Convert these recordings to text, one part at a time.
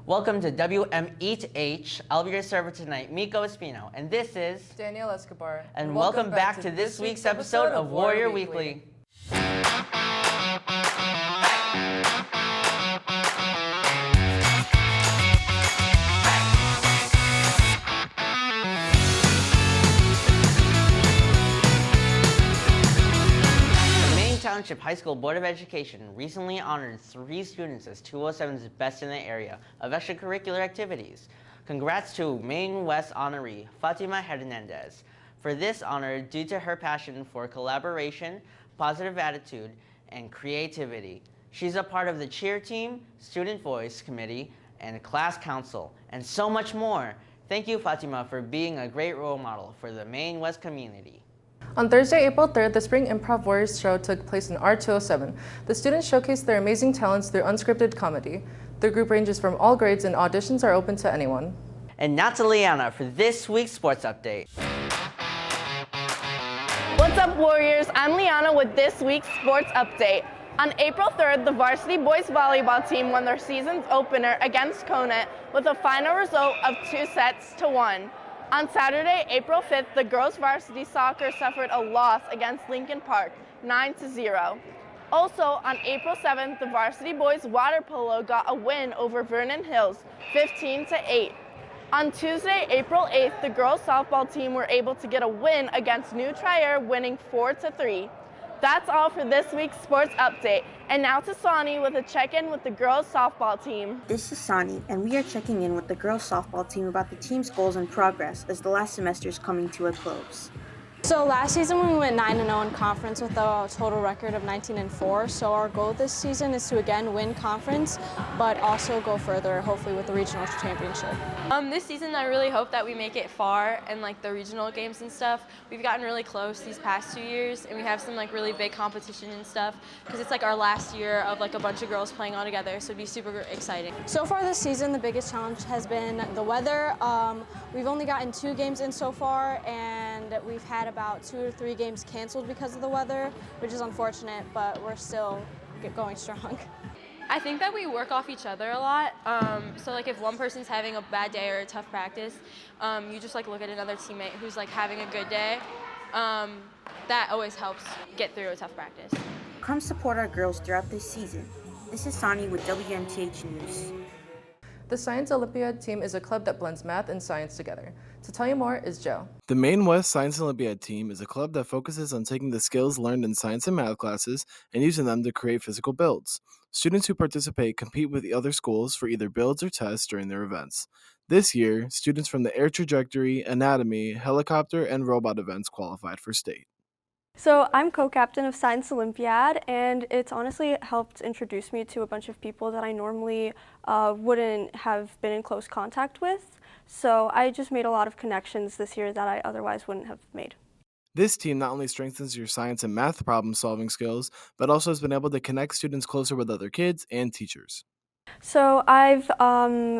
Welcome to WMEH. I'll be your server tonight, Miko Espino, and this is Daniel Escobar. And welcome back to this week's episode of Warrior Weekly. Township High School Board of Education recently honored 3 students as 207's Best in the Area of Extracurricular Activities. Congrats to Maine West honoree Fatima Hernandez for this honor due to her passion for collaboration, positive attitude, and creativity. She's a part of the cheer team, student voice committee, and class council, and so much more. Thank you, Fatima, for being a great role model for the Maine West community. On Thursday, April 3rd, the Spring Improv Warriors show took place in R207. The students showcased their amazing talents through unscripted comedy. Their group ranges from all grades and auditions are open to anyone. And now to Liana for this week's sports update. What's up, Warriors? I'm Liana with this week's sports update. On April 3rd, the varsity boys volleyball team won their season's opener against Conant with a final result of 2-1. On Saturday, April 5th, the girls varsity soccer suffered a loss against Lincoln Park, 9-0. Also, on April 7th, the varsity boys water polo got a win over Vernon Hills, 15-8. On Tuesday, April 8th, the girls softball team were able to get a win against New Trier, winning 4-3. That's all for this week's sports update. And now to Sonny with a check-in with the girls softball team. This is Sonny, and we are checking in with the girls softball team about the team's goals and progress as the last semester is coming to a close. So last season we went 9-0 in conference with a total record of 19-4. So our goal this season is to again win conference, but also go further, hopefully with the regional championship. This season I really hope that we make it far in the regional games and stuff. We've gotten really close these past 2 years, and we have some really big competition and stuff because it's our last year of a bunch of girls playing all together. So it'd be super exciting. So far this season, the biggest challenge has been the weather. We've only gotten 2 games in so far, and we've had about 2 or 3 games canceled because of the weather, which is unfortunate, but we're still going strong. I think that we work off each other a lot. So if one person's having a bad day or a tough practice, you just look at another teammate who's having a good day. That always helps get through a tough practice. Come support our girls throughout this season. This is Sonny with WMTH News. The Science Olympiad team is a club that blends math and science together. To tell you more is Joe. The Maine West Science Olympiad team is a club that focuses on taking the skills learned in science and math classes and using them to create physical builds. Students who participate compete with the other schools for either builds or tests during their events. This year, students from the air trajectory, anatomy, helicopter, and robot events qualified for state. So I'm co-captain of Science Olympiad, and it's honestly helped introduce me to a bunch of people that I normally wouldn't have been in close contact with. So I just made a lot of connections this year that I otherwise wouldn't have made. This team not only strengthens your science and math problem-solving skills, but also has been able to connect students closer with other kids and teachers. So I've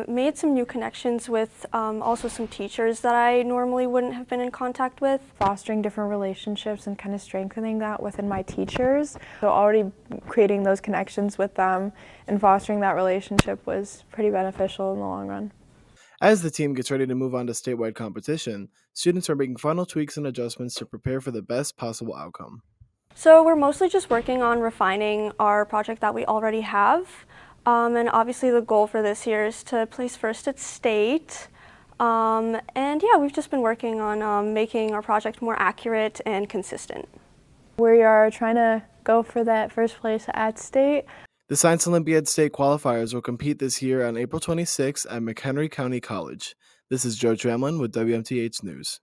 made some new connections with also some teachers that I normally wouldn't have been in contact with. Fostering different relationships and kind of strengthening that within my teachers. So already creating those connections with them and fostering that relationship was pretty beneficial in the long run. As the team gets ready to move on to statewide competition, students are making final tweaks and adjustments to prepare for the best possible outcome. So we're mostly just working on refining our project that we already have. And obviously the goal for this year is to place first at state. And yeah, we've just been working on making our project more accurate and consistent. We are trying to go for that first place at state. The Science Olympiad state qualifiers will compete this year on April 26th at McHenry County College. This is Joe Tramlin with WMTH News.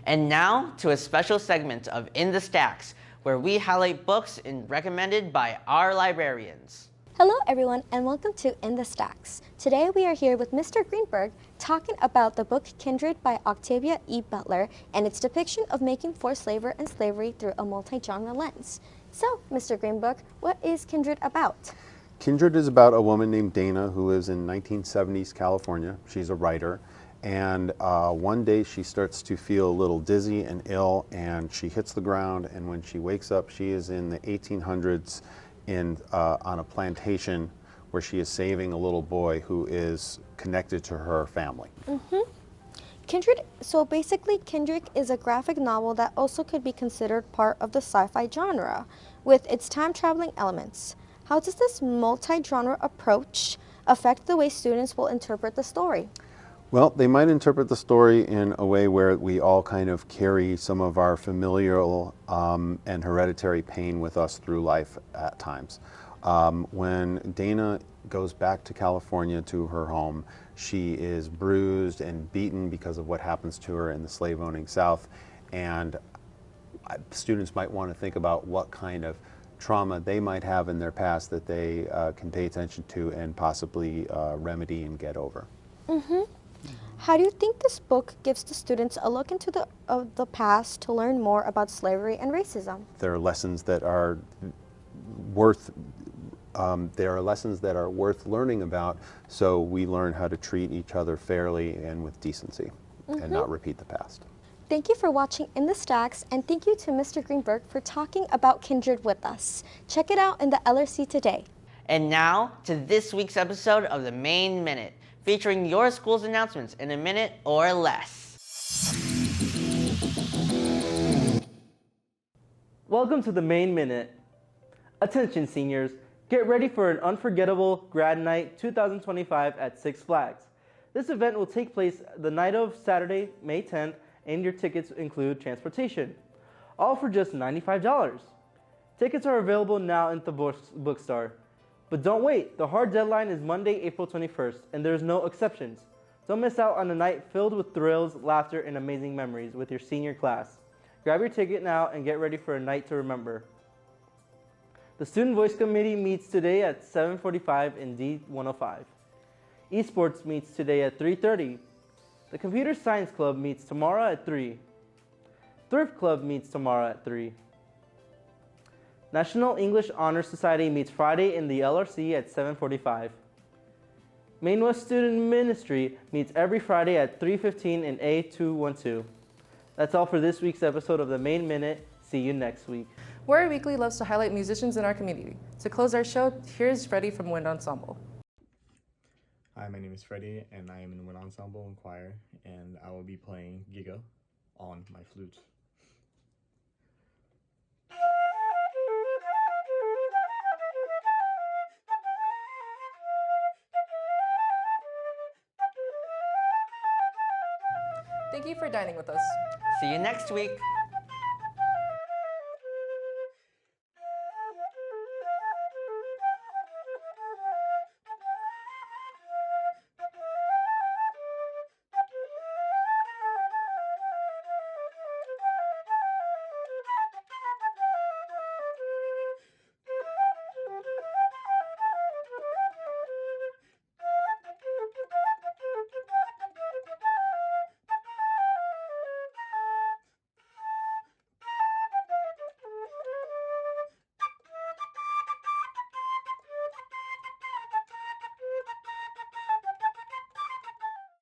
And now to a special segment of In the Stacks, where we highlight books recommended by our librarians. Hello everyone and welcome to In the Stacks. Today we are here with Mr. Greenberg talking about the book Kindred by Octavia E. Butler and its depiction of making forced labor and slavery through a multi-genre lens. So, Mr. Greenberg, what is Kindred about? Kindred is about a woman named Dana who lives in 1970s California. She's a writer, and one day she starts to feel a little dizzy and ill, and she hits the ground, and when she wakes up she is in the 1800s on a plantation where she is saving a little boy who is connected to her family. Kindred, so basically Kindred is a graphic novel that also could be considered part of the sci-fi genre with its time-traveling elements. How does this multi-genre approach affect the way students will interpret the story? Well, they might interpret the story in a way where we all kind of carry some of our familial and hereditary pain with us through life at times. When Dana goes back to California to her home, she is bruised and beaten because of what happens to her in the slave-owning South, and students might want to think about what kind of trauma they might have in their past that they can pay attention to and possibly remedy and get over. How do you think this book gives the students a look into the past to learn more about slavery and racism? There are lessons that are worth learning about, so we learn how to treat each other fairly and with decency and not repeat the past. Thank you for watching In the Stacks, and thank you to Mr. Greenberg for talking about Kindred with us. Check it out in the LRC today. And now to this week's episode of the Main Minute, featuring your school's announcements in a minute or less. Welcome to the Main Minute. Attention seniors, get ready for an unforgettable Grad Night 2025 at Six Flags. This event will take place the night of Saturday, May 10th, and your tickets include transportation, all for just $95. Tickets are available now at the bookstore. But don't wait, the hard deadline is Monday, April 21st, and there's no exceptions. Don't miss out on a night filled with thrills, laughter, and amazing memories with your senior class. Grab your ticket now and get ready for a night to remember. The Student Voice Committee meets today at 7:45 in D105. Esports meets today at 3:30. The Computer Science Club meets tomorrow at 3. Thrift Club meets tomorrow at 3. National English Honor Society meets Friday in the LRC at 7:45. Maine West Student Ministry meets every Friday at 3:15 in A212. That's all for this week's episode of the Main Minute. See you next week. Warrior Weekly loves to highlight musicians in our community. To close our show, here's Freddie from Wind Ensemble. Hi, my name is Freddie, and I am in Wind Ensemble and Choir, and I will be playing Giga on my flute. Thank you for dining with us. See you next week.